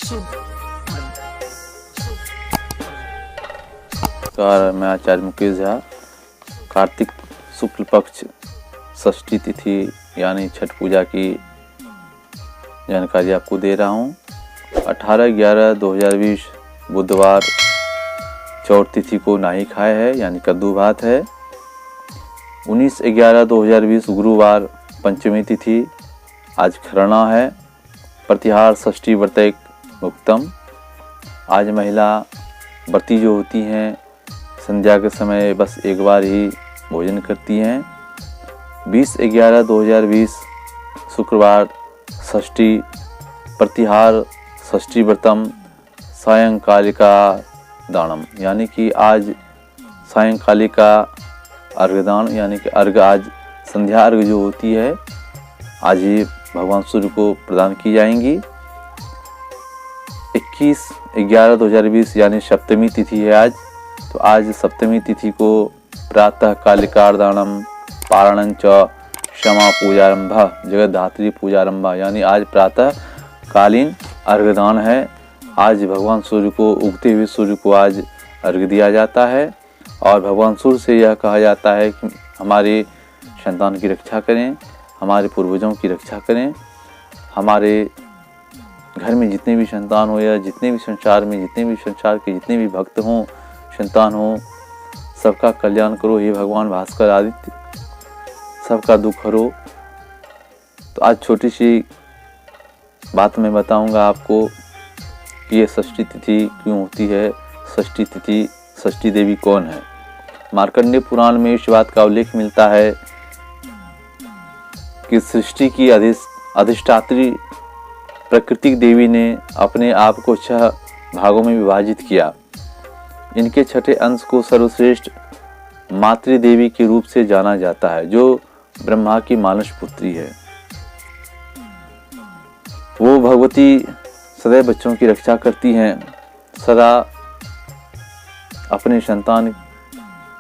नमस्कार, मैं आचार्य मुकेश झा। कार्तिक शुक्ल पक्ष षष्ठी तिथि यानी छठ पूजा की जानकारी आपको दे रहा हूँ। 18/11/2020 बुधवार चौथ तिथि को नाही खाए है यानी कद्दू भात है। 19/11/2020 गुरुवार पंचमी तिथि, आज खरना है। प्रतिहार षष्ठी व्रतैक मुक्तम। आज महिला व्रती जो होती हैं संध्या के समय बस एक बार ही भोजन करती हैं। 20/11/2020 शुक्रवार षष्ठी, प्रतिहार षष्ठी व्रतम, सायंकालिका दानम यानी कि आज सायंकालिका अर्घदान यानी कि अर्घ, आज संध्या अर्घ जो होती है आज ही भगवान सूर्य को प्रदान की जाएंगी। 21/11/2020 यानी सप्तमी तिथि है आज, तो आज सप्तमी तिथि को प्रातः कालिकार्दानम पारणं च क्षमा पूजारंभ जगद्धात्री पूजारंभ यानी आज प्रातः कालीन अर्घदान है। आज भगवान सूर्य को, उगते हुए सूर्य को आज अर्घ दिया जाता है और भगवान सूर्य से यह कहा जाता है कि हमारे संतान की रक्षा करें, हमारे पूर्वजों की रक्षा करें, हमारे घर में जितने भी संतान हो या जितने भी संसार में संसार के जितने भी भक्त हों, संतान हों, सबका कल्याण करो हे भगवान भास्कर आदित्य, सबका दुख हरो। तो आज छोटी सी बात मैं बताऊंगा आपको कि ये षष्ठी तिथि क्यों होती है। षष्ठी तिथि, षष्ठी देवी कौन है। मार्कंडेय पुराण में इस बात का उल्लेख मिलता है कि सृष्टि की अधिष्ठात्री प्राकृतिक देवी ने अपने आप को 6 भागों में विभाजित किया। इनके छठे अंश को सर्वश्रेष्ठ मातृदेवी के रूप से जाना जाता है, जो ब्रह्मा की मानस पुत्री है। वो भगवती सदैव बच्चों की रक्षा करती हैं, सदा अपने संतान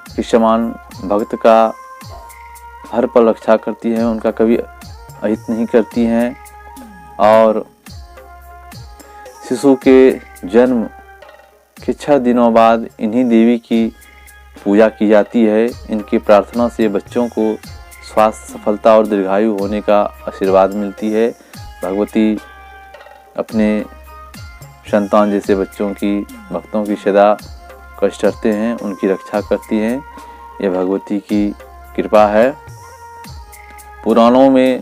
के समान भक्त का हर पल रक्षा करती हैं, उनका कभी अहित नहीं करती हैं। और शिशु के जन्म के 6 दिनों बाद इन्हीं देवी की पूजा की जाती है। इनकी प्रार्थना से बच्चों को स्वास्थ्य, सफलता और दीर्घायु होने का आशीर्वाद मिलती है। भगवती अपने संतान जैसे बच्चों की, भक्तों की सदा कष्ट हरते हैं, उनकी रक्षा करती हैं। यह भगवती की कृपा है। पुराणों में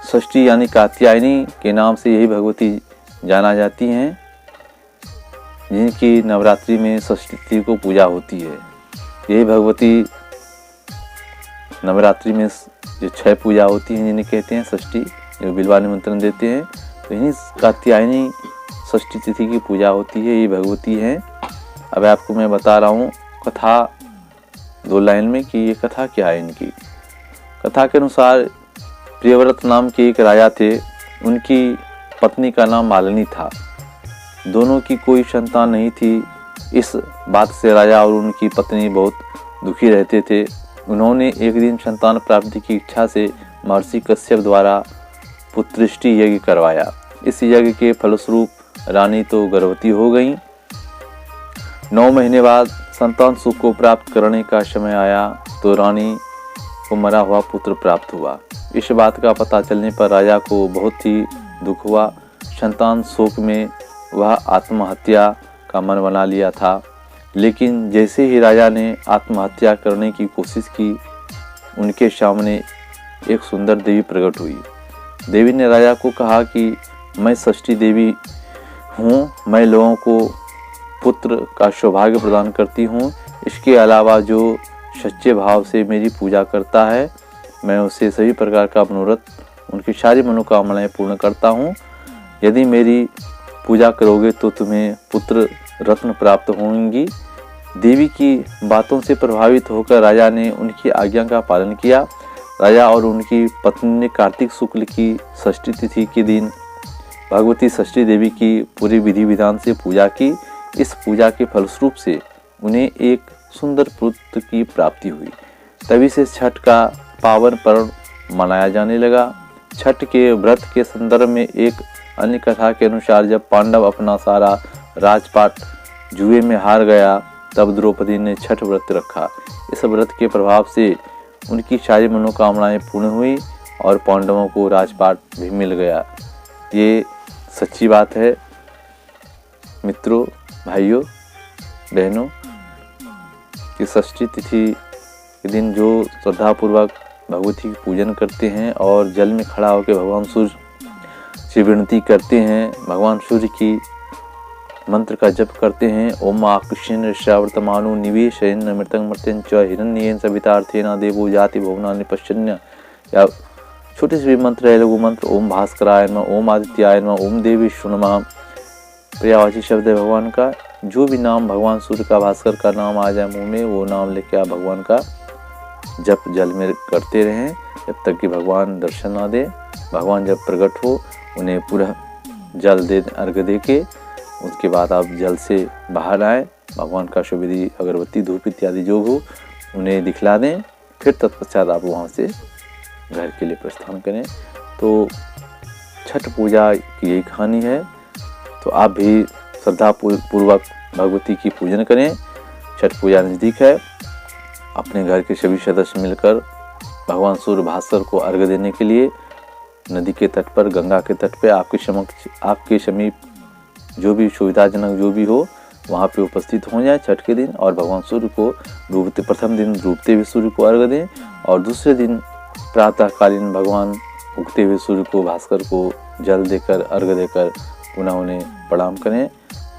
षष्ठी यानी कात्यायनी के नाम से यही भगवती जाना जाती हैं, जिनकी नवरात्रि में षष्ठी तिथि को पूजा होती है। यही भगवती नवरात्रि में जो 6 पूजा होती हैं जिन्हें कहते हैं षष्ठी, जो बिल्वा निमंत्रण देते हैं, तो इन्हीं कात्यायनी षष्ठी तिथि की पूजा होती है। ये भगवती हैं। अब आपको मैं बता रहा हूँ कथा 2 लाइन में कि ये कथा क्या है इनकी। कथा के अनुसार प्रियव्रत नाम के एक राजा थे। उनकी पत्नी का नाम मालिनी था। दोनों की कोई संतान नहीं थी। इस बात से राजा और उनकी पत्नी बहुत दुखी रहते थे। उन्होंने एक दिन संतान प्राप्ति की इच्छा से महर्षि कश्यप द्वारा पुत्रष्टि यज्ञ करवाया। इस यज्ञ के फलस्वरूप रानी तो गर्भवती हो गई। 9 महीने बाद संतान सुख को प्राप्त करने का समय आया तो रानी को मरा हुआ पुत्र प्राप्त हुआ। इस बात का पता चलने पर राजा को बहुत ही दुख हुआ। संतान शोक में वह आत्महत्या का मन बना लिया था। लेकिन जैसे ही राजा ने आत्महत्या करने की कोशिश की, उनके सामने एक सुंदर देवी प्रकट हुई। देवी ने राजा को कहा कि मैं षष्ठी देवी हूँ, मैं लोगों को पुत्र का सौभाग्य प्रदान करती हूँ। इसके अलावा जो सच्चे भाव से मेरी पूजा करता है, मैं उसे सभी प्रकार का मनोरथ, उनकी सारी मनोकामनाएं पूर्ण करता हूँ। यदि मेरी पूजा करोगे तो तुम्हें पुत्र रत्न प्राप्त होंगी। देवी की बातों से प्रभावित होकर राजा ने उनकी आज्ञा का पालन किया। राजा और उनकी पत्नी ने कार्तिक शुक्ल की षष्ठी तिथि के दिन भगवती षष्ठी देवी की पूरी विधि विधान से पूजा की। इस पूजा के फलस्वरूप से उन्हें एक सुंदर पुत्र की प्राप्ति हुई। तभी से छठ का पावन पर्व मनाया जाने लगा। छठ के व्रत के संदर्भ में एक अन्य कथा के अनुसार जब पांडव अपना सारा राजपाट जुए में हार गया तब द्रौपदी ने छठ व्रत रखा। इस व्रत के प्रभाव से उनकी सारी मनोकामनाएं पूर्ण हुई और पांडवों को राजपाट भी मिल गया। ये सच्ची बात है मित्रों, भाइयों, बहनों कि षष्ठी तिथि के दिन जो श्रद्धापूर्वक भगवती की पूजन करते हैं और जल में खड़ा होकर भगवान सूर्य से विनती करते हैं, भगवान सूर्य की मंत्र का जप करते हैं। ओम आकृष्ण श्रावर्तमानो निवेशयन् अमृतं मर्त्यं च हिरण्येन सवितार्थेन देवो जाति भुवनानि पश्यन्य। या छोटे से भी मंत्र है, लघु मंत्र ओम भास्कराय नमः, ओम आदित्याय नमः, ओम देवेशु नमः। पर्यायवाची शब्द है भगवान का। जो भी नाम भगवान सूर्य का, भास्कर का नाम आ जाए मुंह में, वो नाम लेके आप भगवान का जप जल में करते रहें जब तक कि भगवान दर्शन ना दे। भगवान जब प्रकट हो उन्हें पूरा जल दे, अर्घ दे के उसके बाद आप जल से बाहर आए, भगवान का शुभ विधि अगरबत्ती धूप इत्यादि जो हो उन्हें दिखला दें, फिर तत्पश्चात आप वहाँ से घर के लिए प्रस्थान करें। तो छठ पूजा की यही कहानी है। तो आप भी श्रद्धा पूर्वक भगवती की पूजन करें। छठ पूजा नज़दीक है। अपने घर के सभी सदस्य मिलकर भगवान सूर्य भास्कर को अर्घ्य देने के लिए नदी के तट पर, गंगा के तट पर आपके समीप जो भी सुविधाजनक जो भी हो वहाँ पे उपस्थित हो जाए छठ के दिन, और भगवान सूर्य को डूबते, प्रथम दिन डूबते हुए सूर्य को अर्घ्य दें और दूसरे दिन प्रातःकालीन भगवान उगते हुए सूर्य को, भास्कर को जल देकर, अर्घ्य देकर पुनः उन्हें प्रणाम करें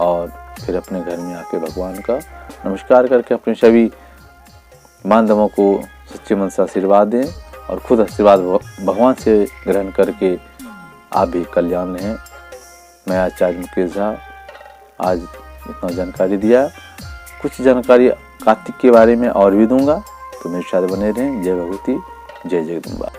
और फिर अपने घर में आके भगवान का नमस्कार करके अपने सभी बांधवों को सच्चे मन से आशीर्वाद दें और खुद आशीर्वाद भगवान से ग्रहण करके आप भी कल्याण रहें। मैं आचार्य मुकेश झा आज इतना जानकारी दिया। कुछ जानकारी कार्तिक के बारे में और भी दूंगा, तो मेरे साथ बने रहें। जय भगवती, जय जगदम्बा।